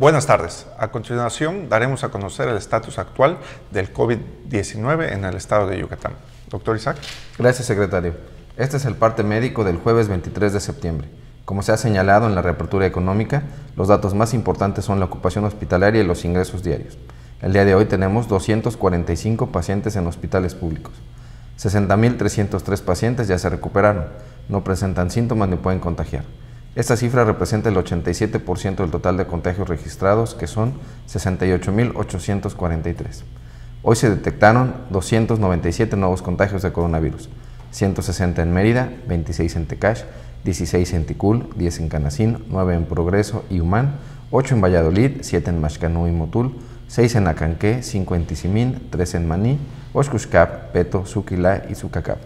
Buenas tardes. A continuación daremos a conocer el estatus actual del COVID-19 en el estado de Yucatán. Doctor Isaac. Gracias, secretario. Este es el parte médico del jueves 23 de septiembre. Como se ha señalado en la reapertura económica, los datos más importantes son la ocupación hospitalaria y los ingresos diarios. El día de hoy tenemos 245 pacientes en hospitales públicos. 60.303 pacientes ya se recuperaron, no presentan síntomas ni pueden contagiar. Esta cifra representa el 87% del total de contagios registrados, que son 68.843. Hoy se detectaron 297 nuevos contagios de coronavirus, 160 en Mérida, 26 en Tecash, 16 en Ticul, 10 en Canacín, 9 en Progreso y Humán, 8 en Valladolid, 7 en Maxcanú y Motul, 6 en Acanqué, 5 en Tizimín, 3 en Maní, Oxcuxcap, Peto, Suquilá y Sucacap,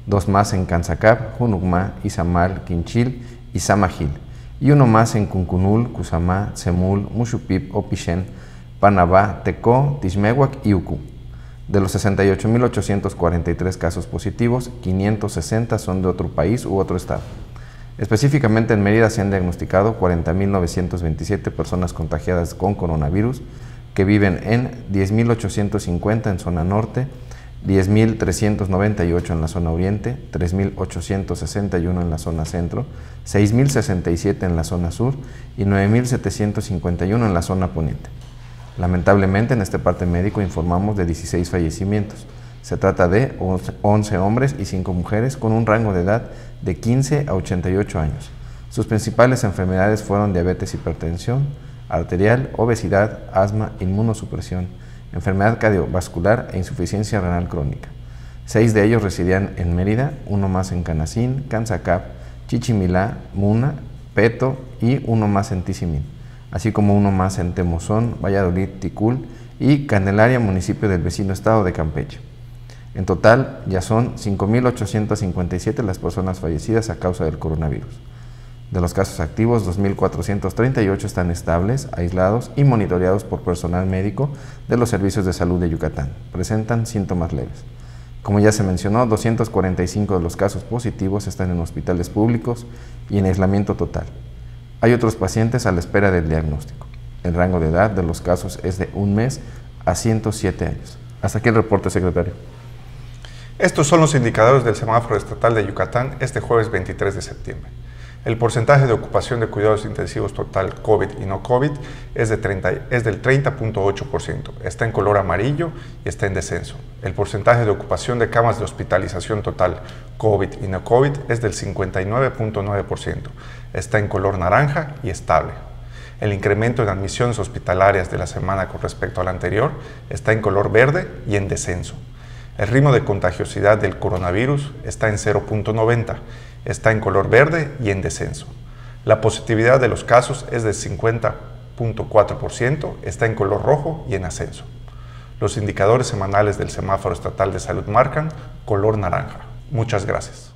2 más en Canzacap, Junucmá, Izamal, Quinchil y Samajil, y 1 más en Cuncunul, Cusamá, Semul, Muxupip, Opichén, Panabá, Tecó, Tixmehuac y Ucu. De los 68.843 casos positivos, 560 son de otro país u otro estado. Específicamente en Mérida se han diagnosticado 40.927 personas contagiadas con coronavirus, que viven en 10.850 en zona norte, 10.398 en la zona oriente, 3.861 en la zona centro, 6.067 en la zona sur y 9.751 en la zona poniente. Lamentablemente, en este parte médico informamos de 16 fallecimientos. Se trata de 11 hombres y 5 mujeres con un rango de edad de 15 a 88 años. Sus principales enfermedades fueron diabetes, hipertensión arterial, obesidad, asma, inmunosupresión, enfermedad cardiovascular e insuficiencia renal crónica. 6 de ellos residían en Mérida, 1 más en Canacín, Canzacap, Chichimilá, Muna, Peto y 1 más en Tizimín, así como 1 más en Temozón, Valladolid, Ticul y Candelaria, municipio del vecino estado de Campeche. En total, ya son 5.857 las personas fallecidas a causa del coronavirus. De los casos activos, 2.438 están estables, aislados y monitoreados por personal médico de los servicios de salud de Yucatán. Presentan síntomas leves. Como ya se mencionó, 245 de los casos positivos están en hospitales públicos y en aislamiento total. Hay otros pacientes a la espera del diagnóstico. El rango de edad de los casos es de 1 mes a 107 años. Hasta aquí el reporte, secretario. Estos son los indicadores del semáforo estatal de Yucatán este jueves 23 de septiembre. El porcentaje de ocupación de cuidados intensivos total COVID y no COVID es del 30.8%, está en color amarillo y está en descenso. El porcentaje de ocupación de camas de hospitalización total COVID y no COVID es del 59.9%, está en color naranja y estable. El incremento en admisiones hospitalarias de la semana con respecto a la anterior está en color verde y en descenso. El ritmo de contagiosidad del coronavirus está en 0.90, está en color verde y en descenso. La positividad de los casos es del 50.4%, está en color rojo y en ascenso. Los indicadores semanales del semáforo estatal de salud marcan color naranja. Muchas gracias.